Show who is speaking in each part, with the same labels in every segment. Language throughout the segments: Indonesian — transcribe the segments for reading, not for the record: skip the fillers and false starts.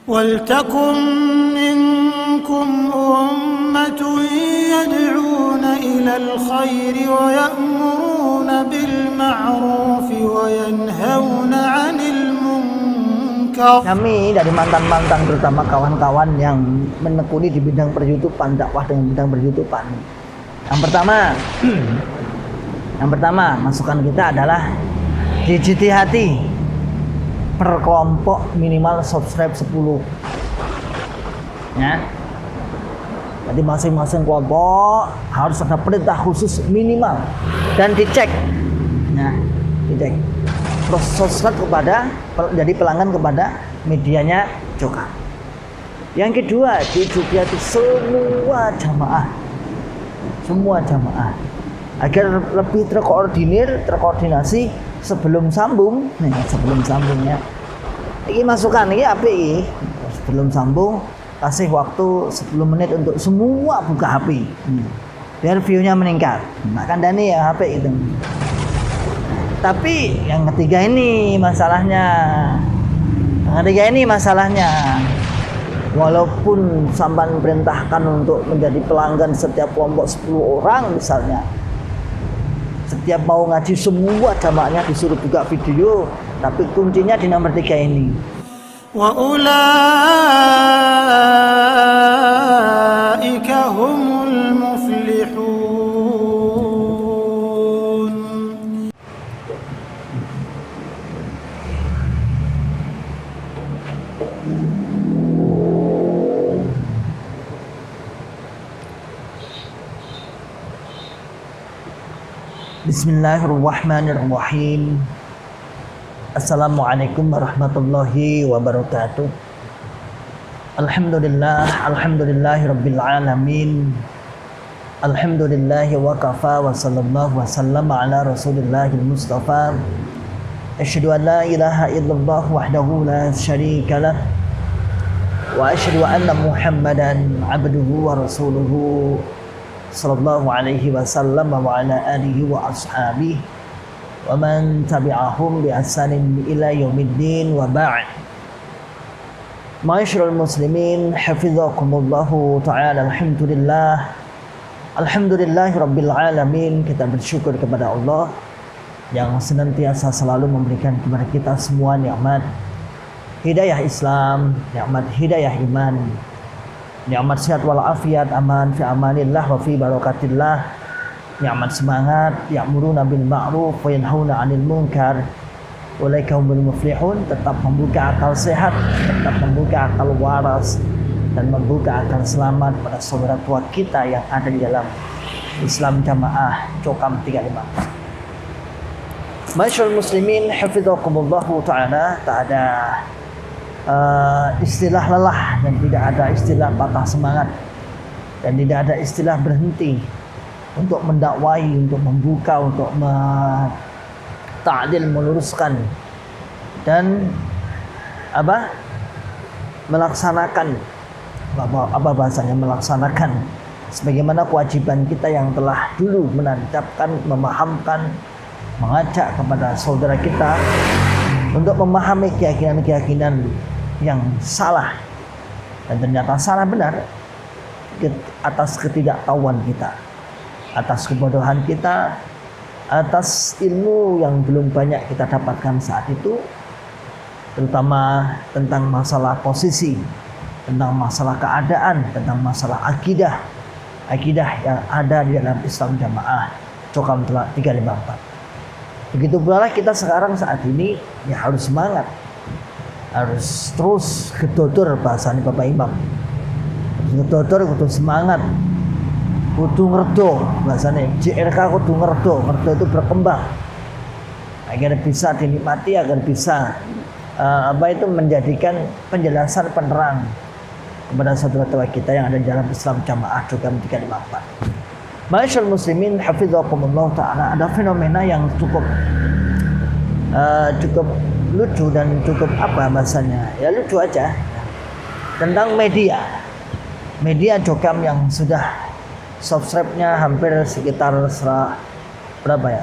Speaker 1: وَلْتَكُنْ مِنْكُمْ أُمَّةٌ يَدْعُونَ إِلَى الْخَيْرِ وَيَأْمُرُونَ بِالْمَعْرُوفِ وَيَنْهَوْنَ عَنِ الْمُنْكَرِ.
Speaker 2: Kami dari mantan-mantan, terutama kawan-kawan yang menekuni di bidang per-YouTubean, dakwah dengan bidang per-YouTubean. Yang pertama, masukan kita adalah dijitihati per kelompok minimal subscribe 10 ya. Jadi masing-masing kelompok harus ada perintah khusus minimal dan dicek ya, dicek terus subscribe kepada, jadi pelanggan kepada medianya Jokam. Yang kedua, dijitihati semua jamaah agar lebih terkoordinasi sebelum sambung. Sebelum sambungnya ini masukan ini apa ini? Sebelum sambung kasih waktu 10 menit untuk semua buka HP biar view-nya meningkat. Makan Dani ya HP itu. Tapi yang ketiga ini masalahnya, walaupun sampan perintahkan untuk menjadi pelanggan setiap kelompok 10 orang misalnya, setiap mau ngaji semua jamaahnya disuruh buka video, tapi kuncinya di nomor 3 ini.
Speaker 1: Wa ulaika humul muflihun.
Speaker 2: Bismillahirrahmanirrahim. Assalamualaikum warahmatullahi wabarakatuh. Alhamdulillahi rabbil alamin. Alhamdulillahi wa kafa wa sallallahu wa sallama ala rasulillahil mustafa. Asyhadu an la ilaha illallah wahdahu la syarika lah wa asyhadu anna Muhammadan abduhu wa rasuluhu sallallahu alaihi wasallam wa ala alihi wa ashabihi wa man tabi'ahum bi ihsanin ila yaumiddin wa ba'd. Ma'asyiral muslimin hafizakumullahu ta'ala. Alhamdulillahi rabbil alamin. Kita bersyukur kepada Allah yang senantiasa selalu memberikan kepada kita semua nikmat hidayah Islam, nikmat hidayah iman, nikmat sehat walafiat, aman fi amanillah wa fi barakatillah, nikmat semangat, ya'muruna bil ma'ruf wa yanhauna 'anil munkar, ulaika humul muflihun. Tetap membuka akal sehat, tetap membuka akal waras, dan membuka akal selamat pada saudara tua kita yang ada di dalam Islam Jamaah Jokam 354. Masyaallah muslimin hafizakumullahu ta'ala. Tak ada istilah lelah dan tidak ada istilah patah semangat dan tidak ada istilah berhenti untuk mendakwai, untuk membuka, untuk ta'dil, meluruskan dan melaksanakan melaksanakan sebagaimana kewajiban kita yang telah dulu menancapkan, memahamkan, mengajak kepada saudara kita untuk memahami keyakinan-keyakinan yang salah dan ternyata salah benar atas ketidaktahuan kita, atas kebodohan kita, atas ilmu yang belum banyak kita dapatkan saat itu, terutama tentang masalah posisi, tentang masalah keadaan, tentang masalah akidah yang ada di dalam Islam Jamaah Jokam 354. Begitu pula kita sekarang saat ini ya harus semangat, harus terus gedodor bahasanya Bapak Imam. Gedodor kudu semangat, kudu ngerdo bahasanya JRK, kudu ngerdo itu berkembang agar bisa dinikmati, agar bisa menjadikan penjelasan penerang kepada saudara-saudara kita yang ada di dalam Islam Jamaah Jokam 354. Ma'asyiral muslimin hafizakumullah ta'ala. Ada fenomena yang cukup lucu dan cukup bahasanya ya lucu aja tentang media Jokam yang sudah subscribe-nya hampir sekitar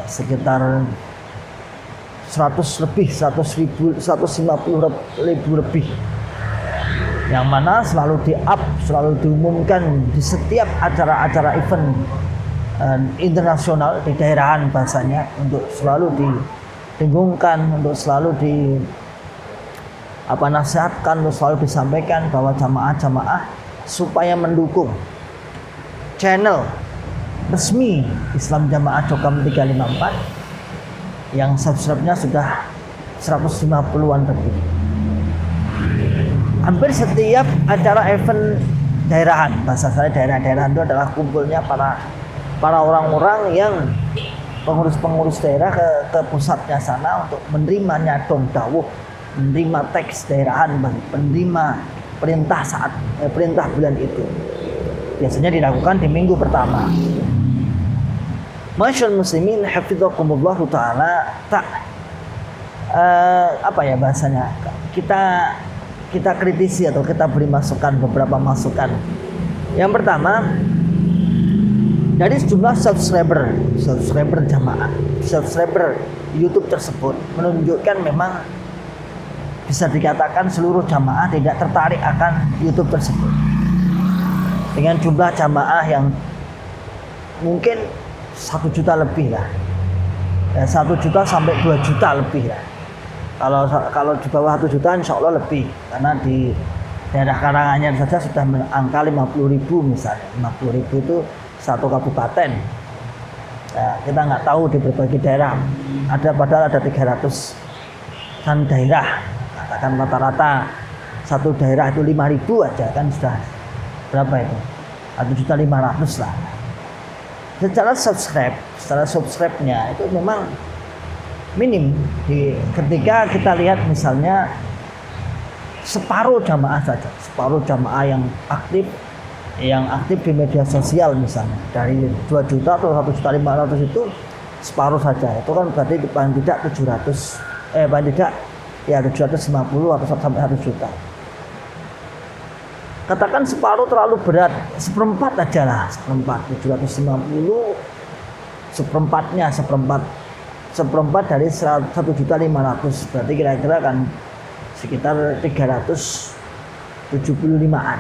Speaker 2: sekitar 100 lebih, 150 ribu lebih. yang mana selalu di-up, selalu diumumkan di setiap acara-acara event internasional di daerahan bahasanya, untuk selalu didengungkan, untuk selalu nasihatkan, untuk selalu disampaikan bahwa jamaah-jamaah supaya mendukung channel resmi Islam Jamaah Jokam 354 yang subscribe-nya sudah 150-an lebih. Hampir setiap acara event daerahan, bahasa saya daerah-daerahan itu adalah kumpulnya para orang-orang yang pengurus-pengurus daerah ke pusatnya sana untuk menerima nyadong dawuh, menerima teks daerahan, menerima perintah bulan itu. Biasanya dilakukan di minggu pertama. Masyaallah muslimin hafizakumullah taala, bahasanya, kita kritisi atau kita beri masukan, beberapa masukan. Yang pertama, dari sejumlah subscriber jamaah, subscriber YouTube tersebut menunjukkan memang bisa dikatakan seluruh jamaah tidak tertarik akan YouTube tersebut. Dengan jumlah jamaah yang mungkin 1 juta lebih lah, 1 juta sampai 2 juta lebih lah. Kalau di bawah 1 juta insya Allah lebih, karena di daerah Karanganyar saja sudah angka 50.000 misalnya. 50.000 itu satu kabupaten. Nah, kita nggak tahu di berbagai daerah padahal ada 300-an daerah. Katakan rata-rata satu daerah itu 5.000 aja kan sudah berapa itu? 1.500.000 lah. Secara subscribe-nya itu memang minim. Ketika kita lihat misalnya separuh jamaah saja, separuh jamaah yang aktif di media sosial misalnya, dari 2 juta atau 1.500.000 itu separuh saja. Itu kan berarti paling tidak 750 atau sampai 1 juta. Katakan separuh terlalu berat, seperempat aja lah, 750, seperempat dari 1.500.000, berarti kira-kira kan sekitar 375-an,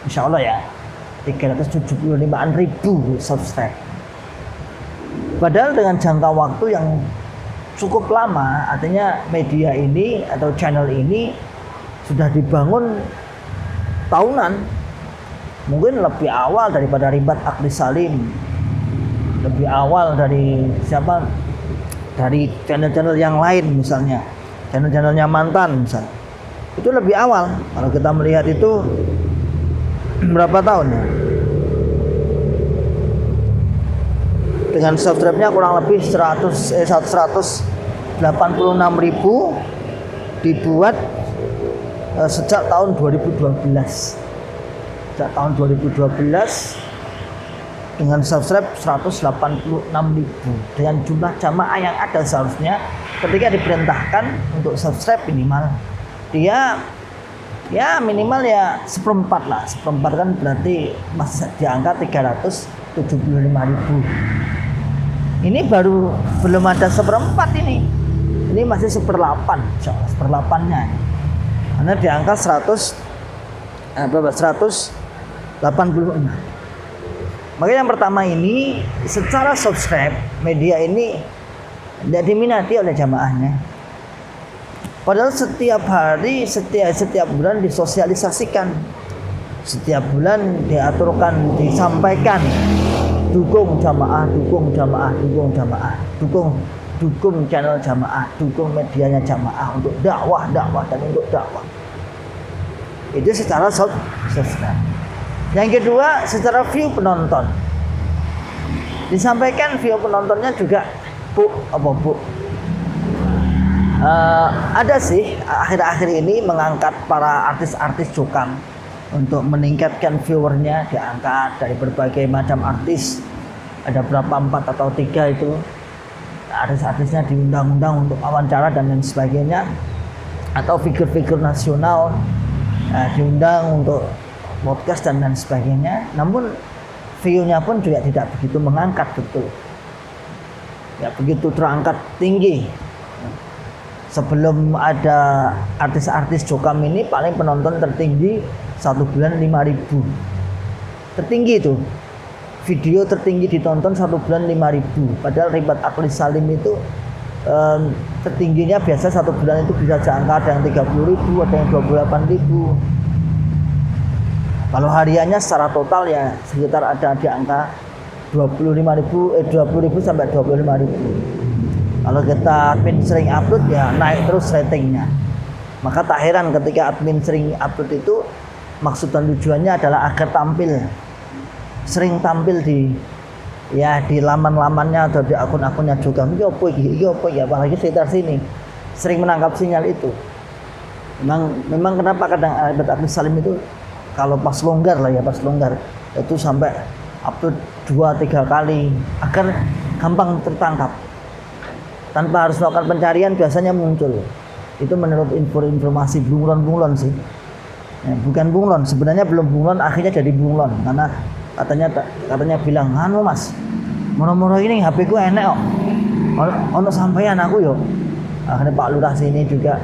Speaker 2: insya Allah ya, 375-an ribu subscribe. Padahal dengan jangka waktu yang cukup lama, artinya media ini atau channel ini sudah dibangun tahunan, mungkin lebih awal daripada Ribat Akli Salim, lebih awal dari channel-channel yang lain, misalnya channel-channelnya Mantan misalnya, itu lebih awal. Kalau kita melihat itu berapa tahun ya, dengan subscribe-nya kurang lebih 186.000, dibuat sejak tahun 2012. Dengan subscribe 186.000, dengan jumlah jamaah yang ada seharusnya ketika diperintahkan untuk subscribe minimal dia minimal ya seperempat kan, berarti masih di angka 375.000. Ini belum ada seperempat, ini masih 1/8, seperlapannya. Karena di angka 186. Makanya yang pertama ini, secara subscribe media ini tidak diminati oleh jamaahnya. Padahal setiap hari, setiap bulan disosialisasikan, setiap bulan diaturkan, disampaikan, dukung jamaah, dukung channel jamaah, dukung medianya jamaah untuk dakwah dan untuk dakwah. Itu secara subscribe. Yang kedua, secara view penonton, disampaikan view penontonnya juga ada sih akhir-akhir ini mengangkat para artis-artis Jokam untuk meningkatkan viewernya, diangkat dari berbagai macam artis. Ada berapa, 4 atau 3 itu artis-artisnya diundang-undang untuk wawancara dan lain sebagainya, atau figur-figur nasional diundang untuk podcast dan lain sebagainya. Namun view-nya pun juga tidak begitu mengangkat betul, ya begitu terangkat tinggi. Sebelum ada artis-artis Jokam ini, paling penonton tertinggi 1 bulan 5.000. Tertinggi itu. Video tertinggi ditonton 1 bulan 5.000. Padahal Ribat Akli Salim itu tertingginya biasa 1 bulan itu bisa jangka ada yang 30.000, ada yang 28.000. Kalau hariannya secara total ya sekitar ada di angka 20.000 sampai 25.000. Kalau kita admin sering upload ya naik terus ratingnya. Maka tak heran ketika admin sering upload itu maksud dan tujuannya adalah agar sering tampil di laman-lamannya atau di akun-akunnya juga. Ini apa ya, apalagi sekitar sini sering menangkap sinyal itu. Memang kenapa kadang Ribat Akli Salim itu kalau pas longgar itu sampai upload 2-3 kali agar gampang tertangkap tanpa harus melakukan pencarian, biasanya muncul. Itu menurut informasi bunglon sih ya, bukan bunglon, sebenarnya belum bunglon, akhirnya jadi bunglon karena katanya bilang, anu mas, moro-moro ini HP ku enek kok, ono sampean aku yo. Akhirnya Pak Lurah sini juga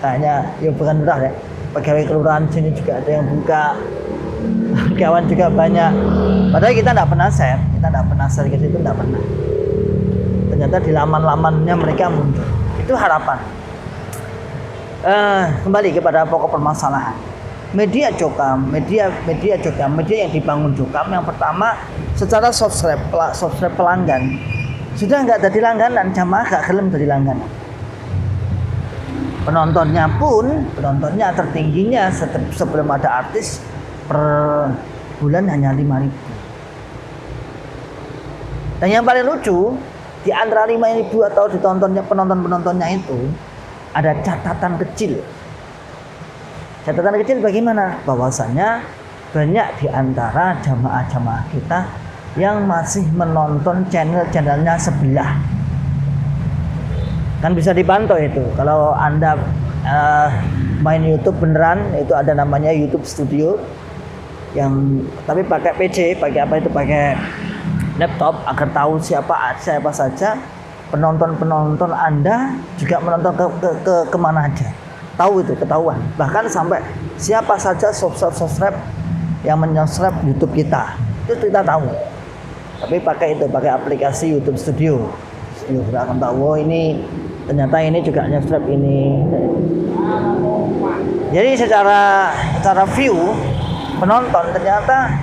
Speaker 2: kayaknya ya bukan lurah ya, pegawai kelurahan sini juga ada yang buka, kawan juga banyak. Padahal kita tidak pernah share ke situ, tidak pernah. Ternyata di laman-lamannya mereka muncul. Itu harapan. Kembali kepada pokok permasalahan. Media Jokam, media yang dibangun Jokam yang pertama secara subscribe pelanggan sudah nggak jadi langganan, jamaah nggak gelem jadi langganan. Penontonnya tertingginya sebelum ada artis per bulan hanya 5.000. Dan yang paling lucu di antara 5.000 atau ditontonnya penontonnya itu ada catatan kecil. Catatan kecil bagaimana? Bahwasanya banyak di antara jamaah-jamaah kita yang masih menonton channelnya sebelah. Kan bisa dipantau itu. Kalau Anda main YouTube beneran, itu ada namanya YouTube Studio. Tapi pakai PC, pakai laptop agar tahu siapa saja penonton Anda juga menonton ke kemana aja. Tahu itu, ketahuan. Bahkan sampai siapa saja subscribe yang menyubscribe YouTube kita. Itu kita tahu. Tapi pakai aplikasi YouTube Studio. Kita akan tahu, ini ternyata ini juga nyubscribe ini. Jadi secara view penonton ternyata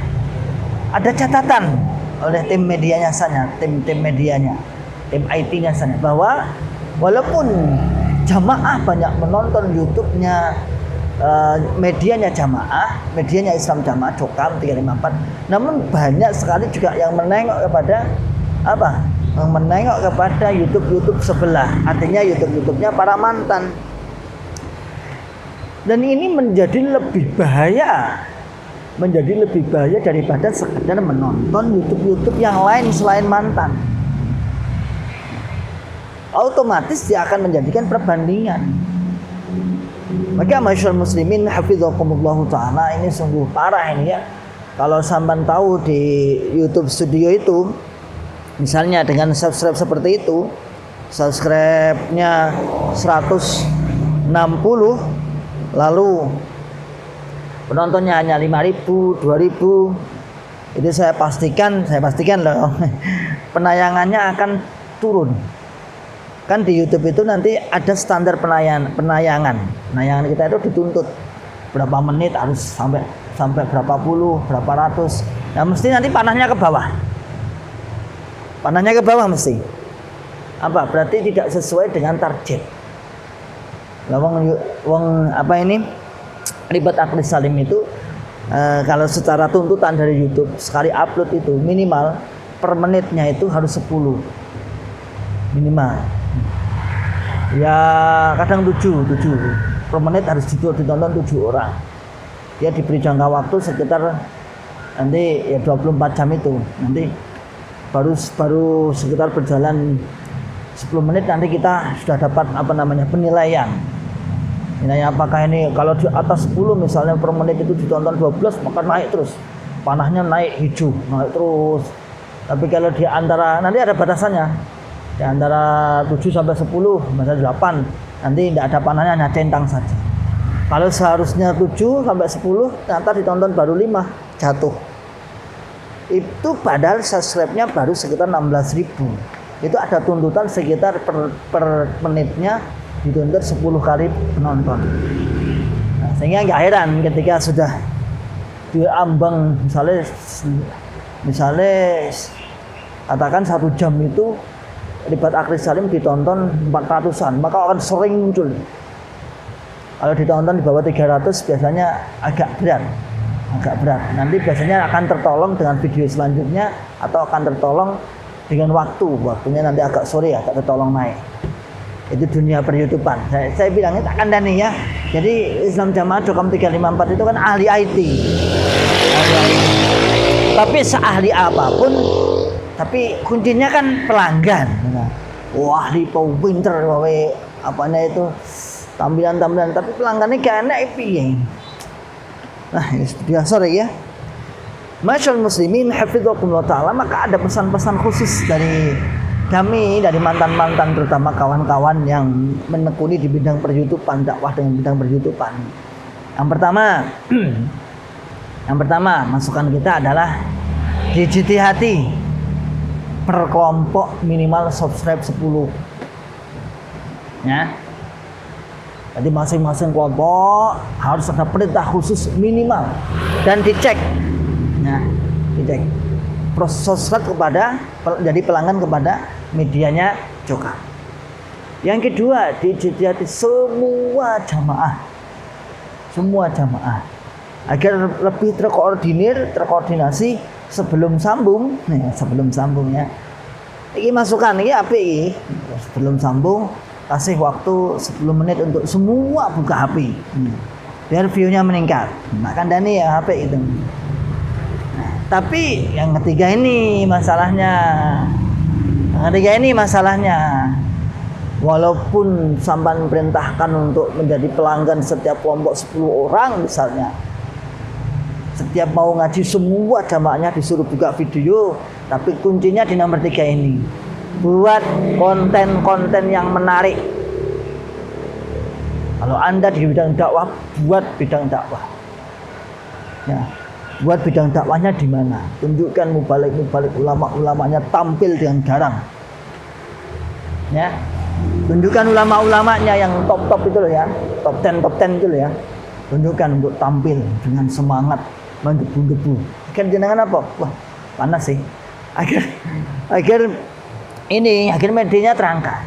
Speaker 2: ada catatan oleh tim medianya sana, tim IT-nya sana, bahwa walaupun jamaah banyak menonton YouTube-nya medianya Islam Jamaah Jokam 354, namun banyak sekali juga yang menengok kepada YouTube sebelah, artinya YouTube-nya para mantan. Dan ini menjadi lebih bahaya daripada sekedar menonton YouTube yang lain selain mantan. Otomatis dia akan menjadikan perbandingan. Maka masyaallah muslimin hafizakumullah taala, ini sungguh parah ini ya. Kalau sampean tahu di YouTube Studio itu misalnya dengan subscribe seperti itu, subscribe-nya 160, lalu penontonnya hanya 5.000, 2.000, itu saya pastikan loh penayangannya akan turun. Kan di YouTube itu nanti ada standar penayangan kita itu dituntut berapa menit, harus sampai berapa puluh, berapa ratus. Nah mesti nanti panahnya ke bawah mesti. Berarti tidak sesuai dengan target. Ribat Akli Salim itu kalau secara tuntutan dari YouTube sekali upload itu minimal per menitnya itu harus 10 minimal. Ya kadang 7 per menit harus ditonton 7 orang. Dia diberi jangka waktu sekitar nanti ya 24 jam itu. Nanti baru sekitar berjalan 10 menit nanti kita sudah dapat penilaian. Nilai apakah ini kalau di atas 10 misalnya per menit itu ditonton 12, maka naik terus. Panahnya naik hijau, naik terus. Tapi kalau di antara, nanti ada batasannya. Di antara 7 sampai 10, misalnya 8, nanti tidak ada panahnya, hanya centang saja. Kalau seharusnya 7 sampai 10, ternyata ditonton baru 5, jatuh. Itu padahal subscribe-nya baru sekitar 16.000. Itu ada tuntutan sekitar per menitnya ditonton 10 kali penonton. Nah, sehingga nggak heran ketika sudah diambang misalnya katakan 1 jam itu Ribat Akhir Salim ditonton 400-an, maka akan sering muncul. Kalau ditonton di bawah 300 biasanya agak berat. Nanti biasanya akan tertolong dengan video selanjutnya atau akan tertolong dengan waktunya nanti agak sore agak tertolong naik. Itu dunia per-YouTubean. Saya bilangnya tak kandani ya. Jadi Islam Jamaah Dokam 354 itu kan ahli IT. Tapi seahli apapun, tapi kuncinya kan pelanggan. Wah, ahli pinter apanya itu tampilan-tampilan, tapi pelanggannya gak enak piye. Nah, ini sudah sore ya. Masyaallah muslimin hafizakumullah taala, maka ada pesan-pesan khusus dari kami, dari mantan-mantan terutama kawan-kawan yang menekuni di bidang per-YouTubean, dakwah dengan bidang per-YouTubean. Yang pertama, masukan kita adalah hati per kelompok minimal subscribe 10. Ya. Jadi masing-masing kelompok harus ada perintah khusus minimal dan dicek. Nah, dicek. Subscribe jadi pelanggan kepada medianya juga. Yang kedua, dijadiati semua jamaah agar lebih terkoordinasi sebelum sambung. Nih, sebelum sambungnya. Ini masukan ini apa ini? Sebelum sambung kasih waktu 10 menit untuk semua buka HP. Biar view-nya meningkat. Makan Dani ya HP itu. Nah, tapi yang ketiga ini masalahnya. Walaupun sampan perintahkan untuk menjadi pelanggan setiap kelompok 10 orang misalnya. Setiap mau ngaji semua jamaahnya disuruh buka video, tapi kuncinya di nomor 3 ini. Buat konten-konten yang menarik. Kalau Anda di bidang dakwah, buat bidang dakwah. Ya, buat bidang dakwahnya di mana? Tunjukkan mubalik ulama-ulamanya tampil dengan garang. Ya, tunjukkan ulama-ulamanya yang top itu loh ya, top 10 itu loh ya. Tunjukkan untuk tampil dengan semangat, menggebu-gebu. Akhirnya apa? Wah, panas sih. Akhir medianya terangkat.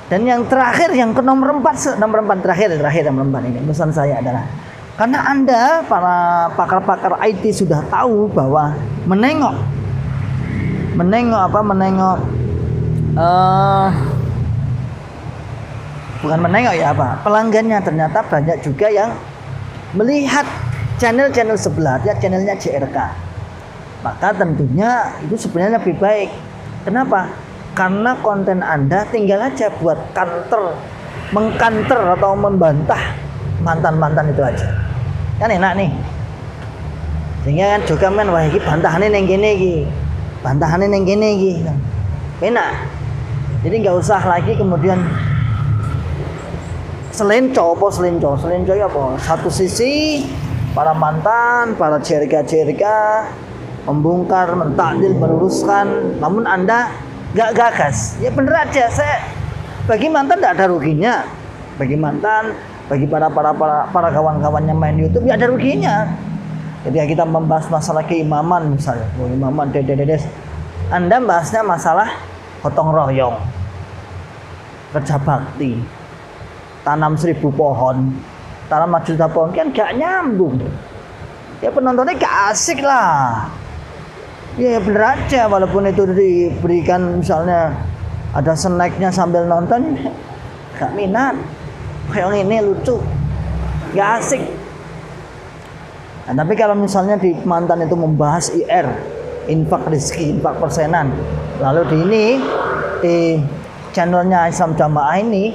Speaker 2: Dan yang terakhir, yang ke nomor 4 terakhir nomor 4 ini pesan saya adalah, karena Anda para pakar-pakar IT sudah tahu bahwa menengok pelanggannya ternyata banyak juga yang melihat channel sebelah, ya channelnya JRK. Maka tentunya itu sebenarnya lebih baik. Kenapa? Karena konten Anda tinggal aja buat mengkanter atau membantah mantan-mantan itu aja. Kan enak nih. Sehingga kan juga men, wah ini bantahane ning kene iki. Enak. Jadi nggak usah lagi kemudian selenco ya apa? Satu sisi para mantan, para jerika membongkar, mentakdil, meluruskan, namun Anda nggak gagas. Ya bener aja, bagi mantan tidak ada ruginya. Bagi mantan, bagi para kawan-kawan yang main YouTube nggak ada ruginya. Ketika kita membahas masalah keimaman misalnya, imaman dedes, Anda bahasnya masalah gotong royong, kerja bakti, tanam 1000 pohon, tanam 1 juta pohon, kan gak nyambung. Ya penontonnya gak asik lah. Ya bener aja, walaupun itu diberikan misalnya ada snacknya sambil nonton, gak minat. Kayak ini lucu, gak asik. Nah, tapi kalau misalnya di mantan itu membahas IR, infak rezeki, infak persenan, lalu di channelnya Islam Jamaah ini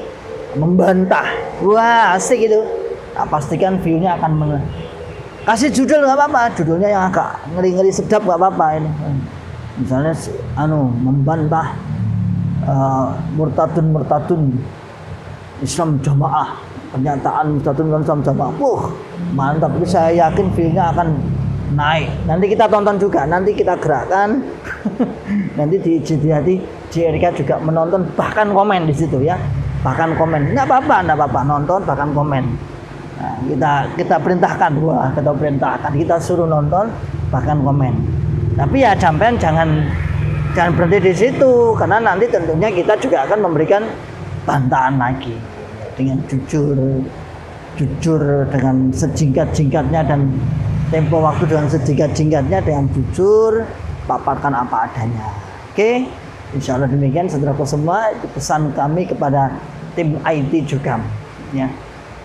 Speaker 2: membantah, wah asik itu. Nah, pastikan view-nya akan kasih judul nggak apa-apa, judulnya yang agak ngeri-ngeri sedap nggak apa-apa ini. Misalnya membantah murtadun Islam Jamaah, pernyataan Ustadzul sama mantap, itu saya yakin view-nya akan naik. Nanti kita tonton juga, nanti kita gerakkan. Nanti di JRK juga menonton, bahkan komen di situ ya, bahkan komen. Nggak apa-apa nonton bahkan komen. Nah, kita perintahkan, kita suruh nonton bahkan komen. Tapi ya sampean jangan berhenti di situ, karena nanti tentunya kita juga akan memberikan bantahan lagi dengan jujur dengan sejingkat-jingkatnya, dan tempo waktu dengan sejingkat-jingkatnya, dengan jujur paparkan apa adanya. Oke, insya Allah demikian saudaraku semua, itu pesan kami kepada tim IT juga ya.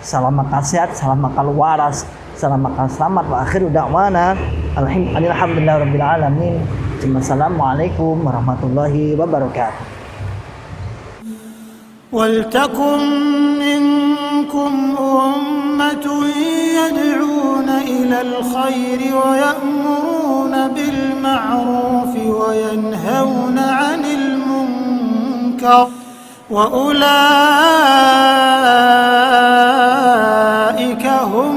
Speaker 2: Salam makasih, salam makal waras, salam makal selamat, wa akhiru da'wana alhamdulillahirabbil alamin. Assalamualaikum warahmatullahi wabarakatuh.
Speaker 1: ولتكن منكم أمة يدعون إلى الخير ويأمرون بالمعروف وينهون عن المنكر وأولئك هم